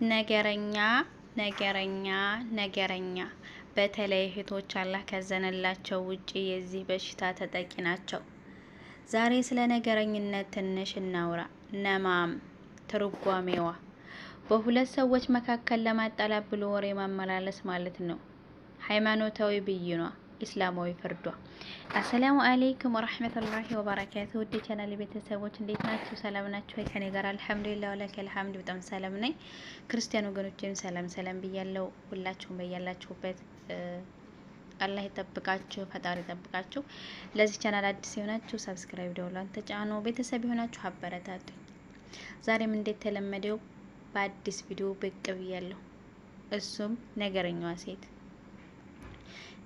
ነገረኛ ነገረኛ ነገረኛ በተለይ እህቶች አላህ ካዘነላቸው ውጪ የዚህ በሽታ ተጠቂ ናቸው። ዛሬ ስለ ነገረኝነት ትንሽ እናውራ። ነማም ትርጓሜዋ በሁለት ሰዎች መካከል ለማጣላት ብሎ ወሬ ማመላለስ ማለት ነው። ሃይማኖታዊ ብይኗ፣ ኢስላማዊ ፍርዷ። አሰላሙ አለይኩም ወራህመቱላሂ ወበረካቱ። ውድ ቻናል ቤተሰቦች እንዴት ናችሁ? ሰላም ናችሁ? ከኔ ጋር አልሐምዱሊላህ ወለከል ሐምድ በጣም ሰላም ነኝ። ክርስቲያን ወገኖቼም ሰላም ብያለሁ። ሁላችሁም በያላችሁበት አላህ ይጠብቃችሁ፣ ፈጣሪ ይጠብቃችሁ። ለዚህ ቻናል አዲስ የሆናችሁ ሰብስክራይብ ደውሏን ተጫኑ። ቤተሰብ የሆናችሁ አበረታቱኝ። ዛሬም እንደተለመደው በአዲስ ቪዲዮ ብቅ ብያለሁ። እሱም ነገረኛዋ ሴት።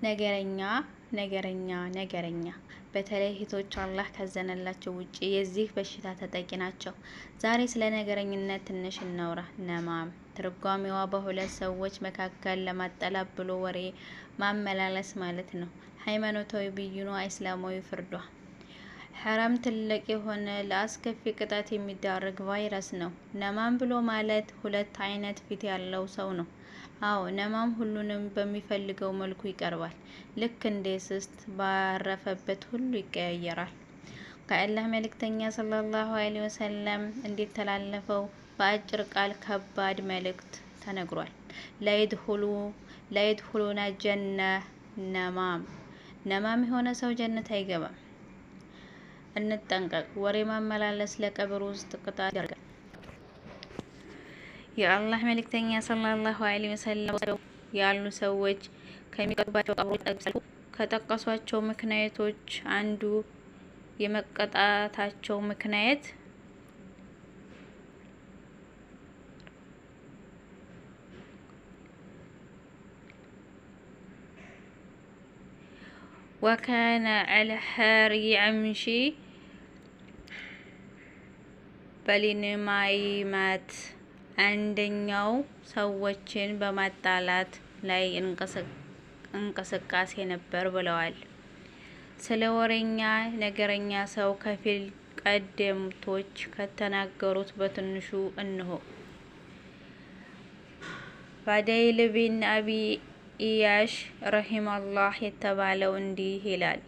ነገረኛ በተለይ እህቶች አላህ ካዘነላቸው ውጪ የዚህ በሽታ ተጠቂ ናቸው። ዛሬ ስለ ነገረኝነት ትንሽ እናውራ። ነማም ትርጓሜዋ በሁለት ሰዎች መካከል ለማጣላት ብሎ ወሬ ማመላለስ ማለት ነው። ሃይማኖታዊ ብይኗ፣ እስላማዊ ፍርዷ። ሐራም ትልቅ የሆነ ለአስከፊ ቅጣት የሚዳርግ ቫይረስ ነው። ነማም ብሎ ማለት ሁለት አይነት ፊት ያለው ሰው ነው። አዎ ነማም ሁሉንም በሚፈልገው መልኩ ይቀርባል። ልክ እንደ ስስት ባረፈበት ሁሉ ይቀያየራል። ከአላህ መልእክተኛ ሰለላሁ ዐለይሂ ወሰለም እንዴት ተላለፈው በአጭር ቃል ከባድ መልእክት ተነግሯል። ላይድኹሉና ጀነ ነማም የሆነ ሰው ጀነት አይገባም። እንጠንቀቅ። ወሬ ማመላለስ ለቀብር ውስጥ ቅጣት ያደርጋል። የአላህ መልእክተኛ ሰለላሁ ዐለይሂ ወሰለም ያሉ ሰዎች ከሚቀጡባቸው ቀብሮች ከጠቀሷቸው ምክንያቶች አንዱ የመቀጣታቸው ምክንያት ወካነ አልሐር ያምሺ በሊንማይማት አንደኛው ሰዎችን በማጣላት ላይ እንቅስቃሴ ነበር ብለዋል። ስለ ነገረኛ ሰው ከፊል ቀደምቶች ከተናገሩት በትንሹ እንሆ። ፋዳይል ቢን አቢ ኢያሽ ረሂመሁላህ የተባለው እንዲህ ይላል።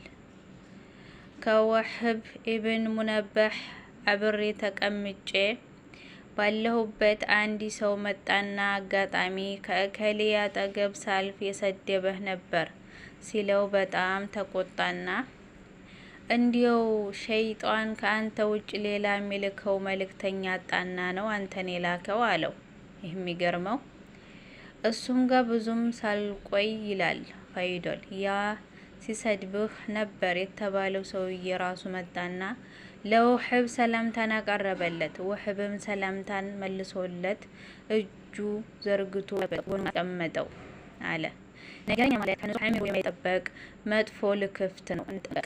ከወህብ ኢብን ሙነበህ አብሬ ተቀምጬ ባለሁበት አንድ ሰው መጣና አጋጣሚ ከእከሌ አጠገብ ሳልፍ የሰደበህ ነበር ሲለው በጣም ተቆጣና እንዲያው ሸይጣን ከአንተ ውጭ ሌላ የሚልከው መልእክተኛ አጣና ነው አንተን የላከው አለው። ይህ የሚገርመው እሱም ጋር ብዙም ሳልቆይ ይላል ፋይዶል ያ ሲሰድብህ ነበር የተባለው ሰውዬ ራሱ መጣና ለውህብ ሰላምታን አቀረበለት። ውህብም ሰላምታን መልሶለት እጁ ዘርግቶ ጎን አስቀመጠው አለ። ነገረኛ ማለት ከንጹህ አእምሮ የማይጠበቅ መጥፎ ልክፍት ነው። እንጠበቅ።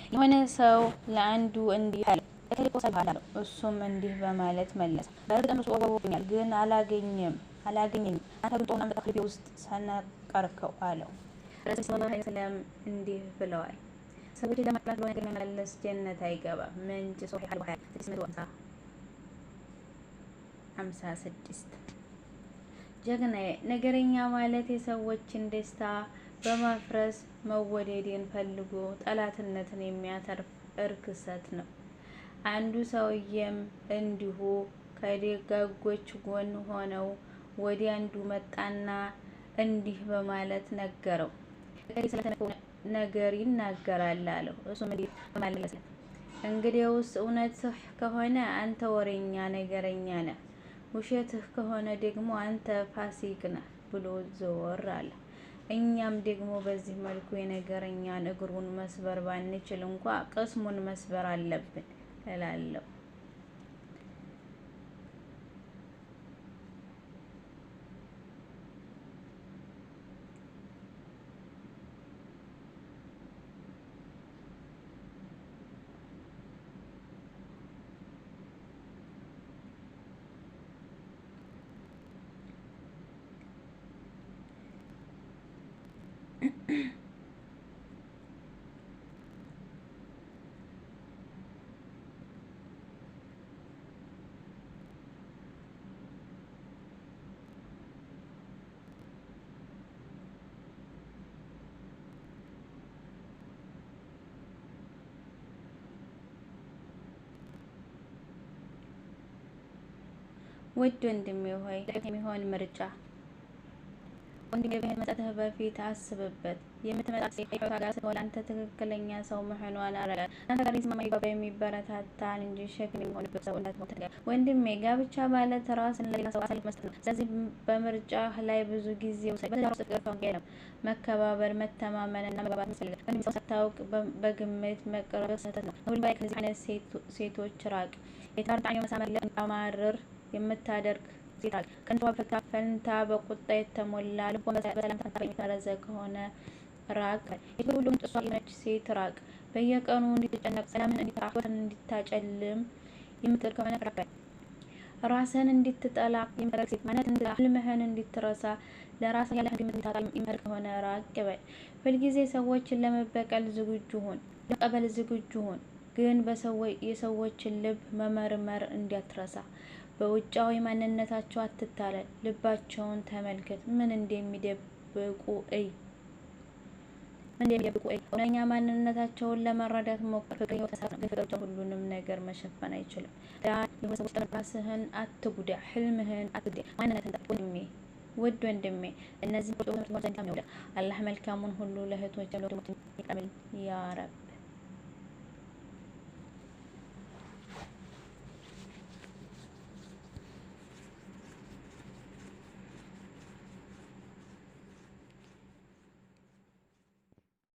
የሆነ ሰው ለአንዱ እንዲህ አለ፣ እከሌ እኮ ሰድቦሃል አለው። እሱም እንዲህ በማለት መለሰ፣ በእርግጥም እሱ ወገቦኛል፣ ግን አላገኘኝም። አንተ ግን ጦርና መጣ ልቤ ውስጥ ሰነቀርከው አለው። ረሱል ሰለላሁ ዐለይሂ ወሰለም እንዲህ ብለዋል፣ ሰዎች ለማጥላት ብሎ ነገር መመላለስ ጀነት አይገባም። ምንጭ ሶሒህ አልቡኻሪ 656። ጀግናዬ ነገረኛ ማለት የሰዎችን ደስታ በማፍረስ መወደድን ፈልጎ ጠላትነትን የሚያተርፍ እርክሰት ነው። አንዱ ሰውዬም እንዲሁ ከደጋጎች ጎን ሆነው ወደ አንዱ መጣና እንዲህ በማለት ነገረው። እከሌ ስለተነፈው ነገር ይናገራል አለው። እሱም እንዲህ በማለት መለሰ፣ እንግዲያውስ እውነትህ ከሆነ አንተ ወሬኛ ነገረኛ ነህ፣ ውሸትህ ከሆነ ደግሞ አንተ ፋሲቅ ነህ ብሎ ዘወር አለ። እኛም ደግሞ በዚህ መልኩ የነገረኛን እግሩን መስበር ባንችል እንኳ ቅስሙን መስበር አለብን እላለሁ። ውድ ወንድሜ ሆይ የሚሆን ምርጫ ወንድሜ በመጣትህ በፊት አስብበት። የምትመጣ ሴት ከህይወቷ ጋር ስትሆን አንተ ትክክለኛ ሰው መሆኗን አረጋግጥ። አንተ ጋር ሊስማማ ይገባ የሚበረታታን እንጂ ሸክም የሚሆንበት ሰው እንዳትሆን ተጠንቀቅ። ወንድሜ ጋብቻ ማለት ራስን ለሌላ ሰው አሳልፎ መስጠት ነው። ስለዚህ በምርጫህ ላይ ብዙ ጊዜ ውሰድ። በትዳር ውስጥ ገፋውን ነው መከባበር፣ መተማመን እና መግባባት ያስፈልጋል። ወንድሜ ሰው ሳታውቅ በግምት መቅረብ ስህተት ነው። ከሁሉ በላይ ከዚህ አይነት ሴቶች ራቅ። የትዳር ጣዕም መሳመር ለማማረር የምታደርግ ሴት ራቅ። ከንቷ ፈንታ በቁጣ የተሞላ ልቧ በሰላም ፈንታ የተረዘ ከሆነ ራቅ። የችግር ሁሉ ምንጭ እሷ የሆነች ሴት ራቅ። በየቀኑ እንድትጨነቅ ሰላምህን ህይወትን እንድታጨልም የምትል ከሆነ ራቅ። ራስህን እንድትጠላ የምታደርግ ሴት ማንነትህን ህልምህን እንድትረሳ ለራስህ ያለህን ግምት እንድታጣ የምታደርግ ከሆነ ራቅ በል። ሁልጊዜ ሰዎችን ለመበቀል ዝግጁ ሁን፣ ለመቀበል ዝግጁ ሁን፣ ግን የሰዎችን ልብ መመርመር እንዳትረሳ። በውጫዊ ማንነታቸው አትታለል፣ ልባቸውን ተመልከት። ምን እንደሚደብቁ እይ። እውነተኛ ማንነታቸውን ለመረዳት ሞክር። ፍቅር ህይወት ተሳሳት ነው፣ ግን ፍቅር ብቻ ሁሉንም ነገር መሸፈን አይችልም። የሆነ ሰዎች ራስህን አትጉዳ፣ ህልምህን አትጉዳ፣ ማንነትህን ጠብቅ። ውድ ወንድሜ እነዚህ ቁጥሮች ዘንድ ነው። አላህ መልካሙን ሁሉ ለእህቶች ለወንድሞች ይቀበል ያ ረብ።